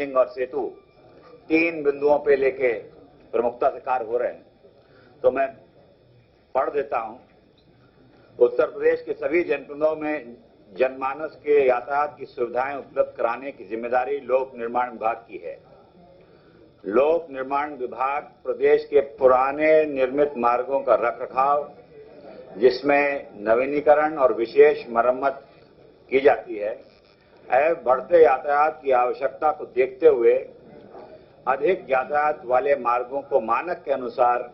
Ring और सेतु 3 बिंदुओं पे लेके प्रमुखता से कार्य हो रहे हैं। तो मैं पढ़ देता हूं। उत्तर प्रदेश के सभी जनपदों में जनमानस के यातायात की सुविधाएं उपलब्ध कराने की जिम्मेदारी लोक निर्माण विभाग की है। लोक निर्माण विभाग प्रदेश के पुराने निर्मित मार्गों का रखरखाव, जिसमें नवीनीकरण और विशेष मरम्मत की जाती है, बढ़ते यातायात की आवश्यकता को देखते हुए अधिक यातायात वाले मार्गों को मानक के अनुसार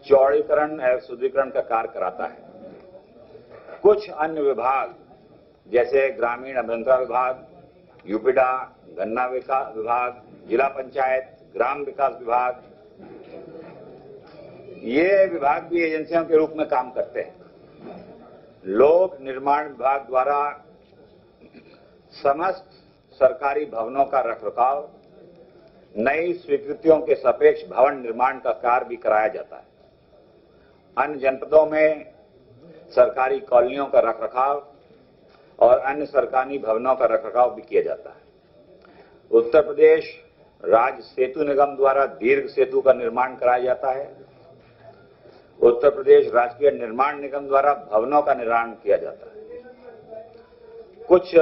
चौड़ीकरण एवं सुदृढ़ीकरण का कार्य कराता है। कुछ अन्य विभाग जैसे ग्रामीण अभियंत्रण विभाग, यूपीडा, गन्ना विकास विभाग, जिला पंचायत, ग्राम विकास विभाग, ये विभाग भी एजेंसियों के रूप में काम करते हैं। लोक निर्माण विभाग द्वारा समस्त सरकारी भवनों का रखरखाव, नई स्वीकृतियों के सापेक्ष भवन निर्माण का कार्य भी कराया जाता है। अन्य जनपदों में सरकारी कॉलोनियों का रखरखाव और अन्य सरकारी भवनों का रखरखाव भी किया जाता है। उत्तर प्रदेश राज्य सेतु निगम द्वारा दीर्घ सेतु का निर्माण कराया जाता है। उत्तर प्रदेश राजकीय निर्माण निगम द्वारा भवनों का निर्माण किया जाता है। कुछ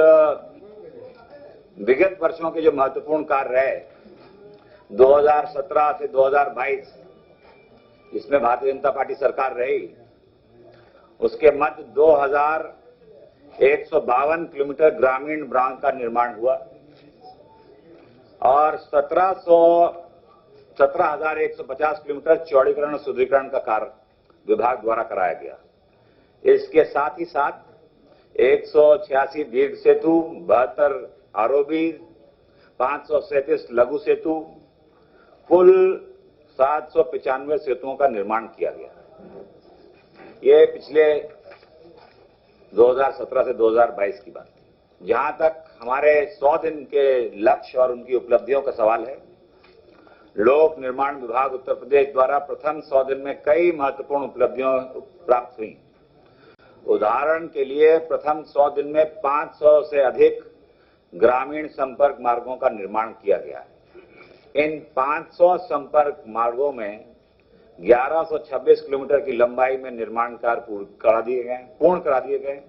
विगत वर्षों के जो महत्वपूर्ण कार्य रहे 2017 से 2022, इसमें भारतीय जनता पार्टी सरकार रही, उसके मध्य 2152 किलोमीटर ग्रामीण बांध का निर्माण हुआ और 17,150 किलोमीटर चौड़ीकरण और सुदृढ़ीकरण का कार्य विभाग द्वारा कराया गया। इसके साथ ही साथ 186 दीर्घ सेतु, 72 आरओबी, 537 लघु सेतु, कुल 795 सेतुओं का निर्माण किया गया। ये पिछले 2017 से 2022 की बात। जहां तक हमारे 100 दिन के लक्ष्य और उनकी उपलब्धियों का सवाल है, लोक निर्माण विभाग उत्तर प्रदेश द्वारा प्रथम 100 दिन में कई महत्वपूर्ण उपलब्धियां प्राप्त हुई। उदाहरण के लिए प्रथम 100 दिन में 500 से अधिक ग्रामीण संपर्क मार्गों का निर्माण किया गया है। इन 500 संपर्क मार्गों में 1126 किलोमीटर की लंबाई में निर्माण कार्य पूर्ण करा दिए गए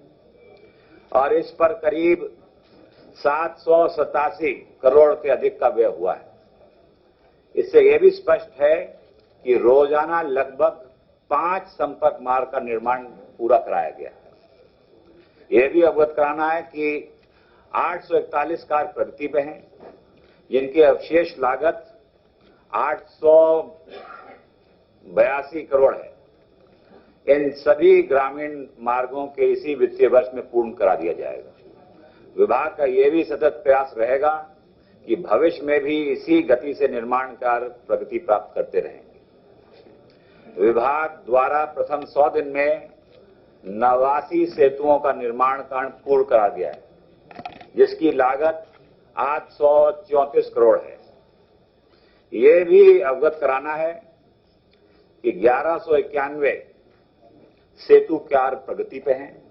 और इस पर करीब 787 करोड़ से अधिक का व्यय हुआ है। इससे यह भी स्पष्ट है कि रोजाना लगभग 5 संपर्क मार्ग का निर्माण पूरा कराया गया है। यह भी अवगत कराना है कि 841 कार्य प्रगति पे हैं, जिनकी अवशेष लागत 882 करोड़ है। इन सभी ग्रामीण मार्गों के इसी वित्तीय वर्ष में पूर्ण करा दिया जाएगा। विभाग का यह भी सतत प्रयास रहेगा कि भविष्य में भी इसी गति से निर्माण कार्य प्रगति प्राप्त करते रहेंगे। विभाग द्वारा प्रथम 100 दिन में 89 सेतुओं का निर्माण कार्य पूर्ण करा दिया है, जिसकी लागत 834 करोड़ है। ये भी अवगत कराना है कि 1191 सेतु कार्य प्रगति पे हैं,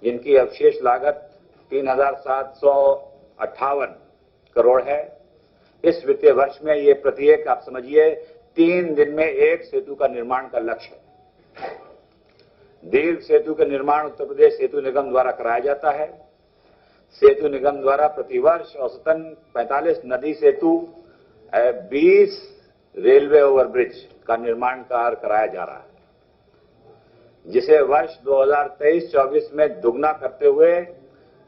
जिनकी अवशेष लागत 3758 करोड़ है। इस वित्तीय वर्ष में ये प्रत्येक आप समझिए 3 दिन में एक सेतु का निर्माण का लक्ष्य है। दीर्घ सेतु का निर्माण उत्तर प्रदेश सेतु निगम द्वारा कराया जाता है। सेतु निगम द्वारा प्रतिवर्ष औसतन 45 नदी सेतु, 20 रेलवे ओवरब्रिज का निर्माण कार्य कराया जा रहा है, जिसे वर्ष 2023-24 में दुगना करते हुए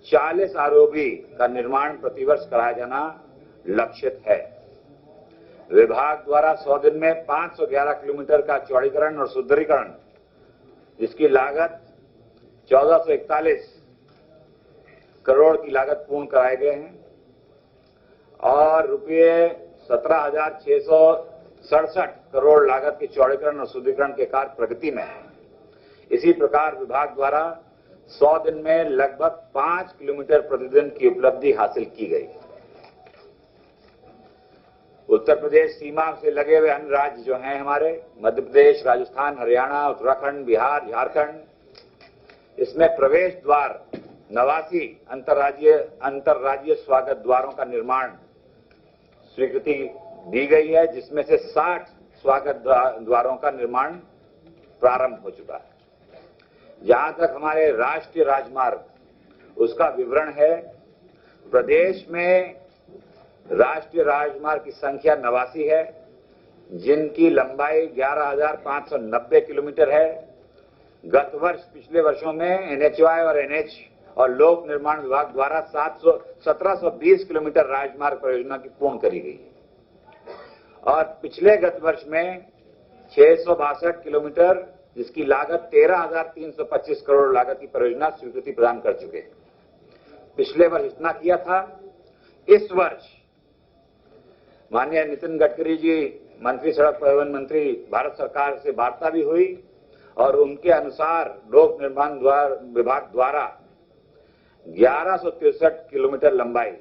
40 आरओबी का निर्माण प्रतिवर्ष कराया जाना लक्षित है। विभाग द्वारा 100 दिन में 511 किलोमीटर का चौड़ीकरण और सुदृढ़ीकरण, जिसकी लागत 1441 करोड़ की लागत पूर्ण कराए गए हैं और रुपये 17,667 करोड़ लागत के चौड़ीकरण और सुदृढ़ीकरण के कार्य प्रगति में है। इसी प्रकार विभाग द्वारा 100 दिन में लगभग 5 किलोमीटर प्रतिदिन की उपलब्धि हासिल की गई। उत्तर प्रदेश सीमा से लगे हुए अन्य राज्य जो हैं हमारे, मध्य प्रदेश, राजस्थान, हरियाणा, उत्तराखंड, बिहार, झारखंड, इसमें प्रवेश द्वार 89 अंतर्राज्यीय स्वागत द्वारों का निर्माण स्वीकृति दी गई है, जिसमें से 60 स्वागत द्वारों का निर्माण प्रारंभ हो चुका है। जहां तक हमारे राष्ट्रीय राजमार्ग उसका विवरण है, प्रदेश में राष्ट्रीय राजमार्ग की संख्या 89 है, जिनकी लंबाई 11,590 किलोमीटर है। गत वर्ष पिछले वर्षों में एनएचएआई और एनएच और लोक निर्माण विभाग द्वारा 1720 किलोमीटर राजमार्ग परियोजना की पूर्ण करी गई है और पिछले गत वर्ष में 662 किलोमीटर, जिसकी लागत 13,325 करोड़ लागत की परियोजना स्वीकृति प्रदान कर चुके हैं। पिछले वर्ष इतना किया था। इस वर्ष माननीय नितिन गडकरी जी, मंत्री सड़क परिवहन मंत्री, भारत सरकार से वार्ता भी हुई और उनके अनुसार लोक निर्माण विभाग द्वारा 1163 किलोमीटर लंबाई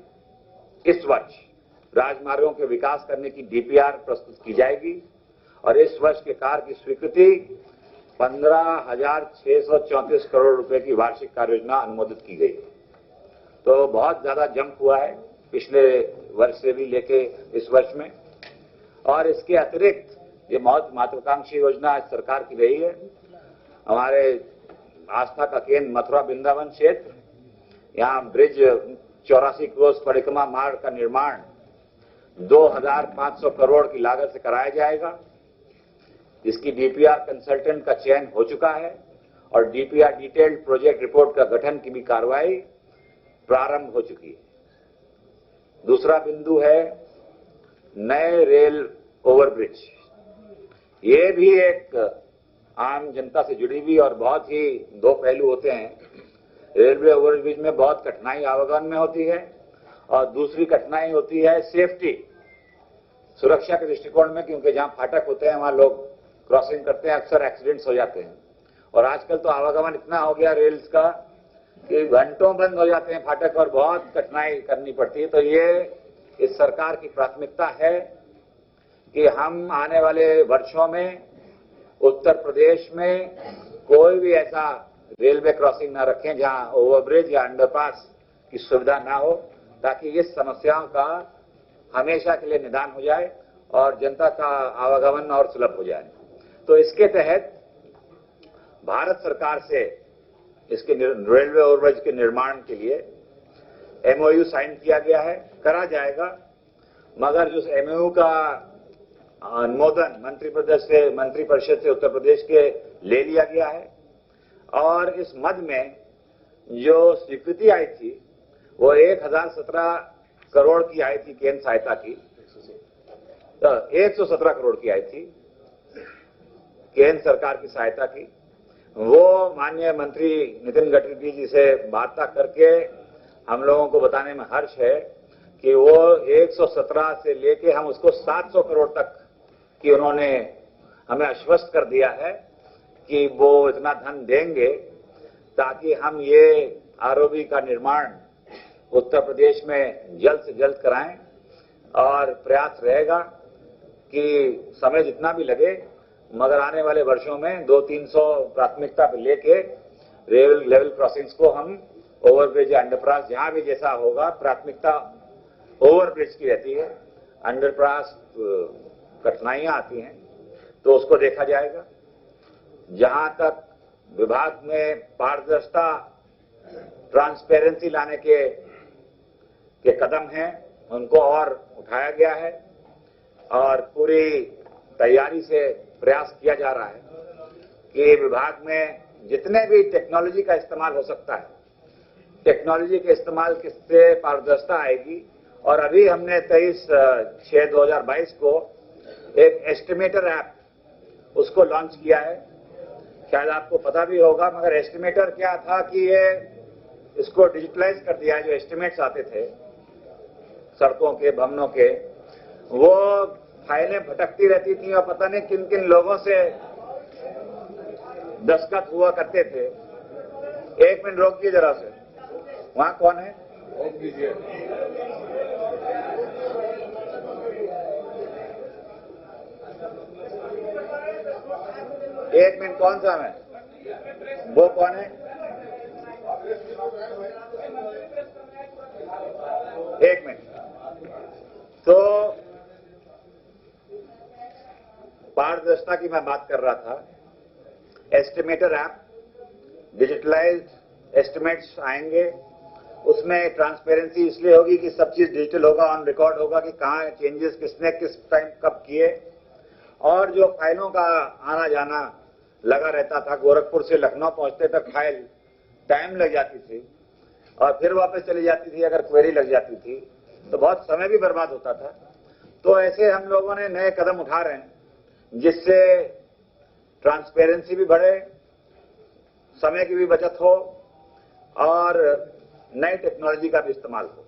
इस वर्ष राजमार्गों के विकास करने की डीपीआर प्रस्तुत की जाएगी और इस वर्ष के कार्य की स्वीकृति 15,634 करोड़ रुपए की वार्षिक कार्य योजना अनुमोदित की गई। तो बहुत ज्यादा जंप हुआ है पिछले वर्ष से भी लेके इस वर्ष में। और इसके अतिरिक्त ये बहुत महत्वाकांक्षी योजना सरकार की रही है। हमारे आस्था का केंद्र मथुरा वृंदावन क्षेत्र, यहाँ ब्रिज 84 क्रोस परिक्रमा मार्ग का निर्माण 2,500 करोड़ की लागत से कराया जाएगा, जिसकी डीपीआर कंसल्टेंट का चयन हो चुका है और डीपीआर डिटेल्ड प्रोजेक्ट रिपोर्ट का गठन की भी कार्रवाई प्रारंभ हो चुकी है। दूसरा बिंदु है नए रेल ओवरब्रिज। ये भी एक आम जनता से जुड़ी हुई और बहुत ही दो पहलू होते हैं। रेलवे ओवरब्रिज में बहुत कठिनाई आवागमन में होती है और दूसरी कठिनाई होती है सेफ्टी, सुरक्षा के दृष्टिकोण में, क्योंकि जहां फाटक होते हैं वहां लोग क्रॉसिंग करते हैं, अक्सर एक्सीडेंट्स हो जाते हैं। और आजकल तो आवागमन इतना हो गया रेल्स का कि घंटों बंद हो जाते हैं फाटक और बहुत कठिनाई करनी पड़ती है। तो ये इस सरकार की प्राथमिकता है कि हम आने वाले वर्षों में उत्तर प्रदेश में कोई भी ऐसा रेलवे क्रॉसिंग न रखें जहां ओवरब्रिज या अंडरपास की सुविधा ना हो, ताकि इस समस्याओं का हमेशा के लिए निदान हो जाए और जनता का आवागमन और सुलभ हो जाए। तो इसके तहत भारत सरकार से इसके रेलवे ओवरब्रिज के निर्माण के लिए एमओयू साइन किया गया है, करा जाएगा। मगर जो एमओयू का अनुमोदन मंत्री परिषद से उत्तर प्रदेश के ले लिया गया है और इस मद में जो स्वीकृति आई थी वो 1,017 करोड़ की आई थी केंद्र सहायता की, 117 करोड़ की आई थी केंद्र सरकार की सहायता की। वो माननीय मंत्री नितिन गडकरी जी से वार्ता करके हम लोगों को बताने में हर्ष है कि वो 117 से लेके हम उसको 700 करोड़ तक की उन्होंने हमें आश्वस्त कर दिया है कि वो इतना धन देंगे ताकि हम ये आरओबी का निर्माण उत्तर प्रदेश में जल्द से जल्द कराएं। और प्रयास रहेगा कि समय जितना भी लगे, मगर आने वाले वर्षों में 200-300 प्राथमिकता पर लेके रेल लेवल क्रॉसिंग्स को हम ओवरब्रिज या अंडरपास जहां भी जैसा होगा, प्राथमिकता ओवरब्रिज की रहती है, अंडरपास कठिनाइयां आती हैं तो उसको देखा जाएगा। जहां तक विभाग में पारदर्शिता, ट्रांसपेरेंसी लाने के कदम हैं, उनको और उठाया गया है और पूरी तैयारी से प्रयास किया जा रहा है कि विभाग में जितने भी टेक्नोलॉजी का इस्तेमाल हो सकता है, टेक्नोलॉजी के इस्तेमाल किससे पारदर्शिता आएगी। और अभी हमने 23/6/2022 को एक एस्टिमेटर ऐप उसको लॉन्च किया है। शायद आपको पता भी होगा, मगर एस्टिमेटर क्या था कि ये इसको डिजिटलाइज कर दिया है। जो एस्टिमेट्स आते थे सड़कों के, भवनों के, वो फाइलें भटकती रहती थी और पता नहीं किन किन लोगों से दस्तखत हुआ करते थे। एक मिनट रोकिए जरा से, वहां कौन है? रोक दीजिए। एक मिनट, कौन सा है? वो कौन है? एक मिनट। तो पारदर्शिता की मैं बात कर रहा था। एस्टिमेटर ऐप, डिजिटलाइज्ड एस्टिमेट्स आएंगे, उसमें ट्रांसपेरेंसी इसलिए होगी कि सब चीज डिजिटल होगा, ऑन रिकॉर्ड होगा कि कहाँ चेंजेस किसने किस टाइम कब किए। और जो फाइलों का आना जाना लगा रहता था, गोरखपुर से लखनऊ पहुंचते तक फाइल टाइम लग जाती थी और फिर वापस चली जाती थी, अगर क्वेरी लग जाती थी तो बहुत समय भी बर्बाद होता था। तो ऐसे हम लोगों ने नए कदम उठा रहे हैं जिससे ट्रांसपेरेंसी भी बढ़े, समय की भी बचत हो और नई टेक्नोलॉजी का भी इस्तेमाल हो।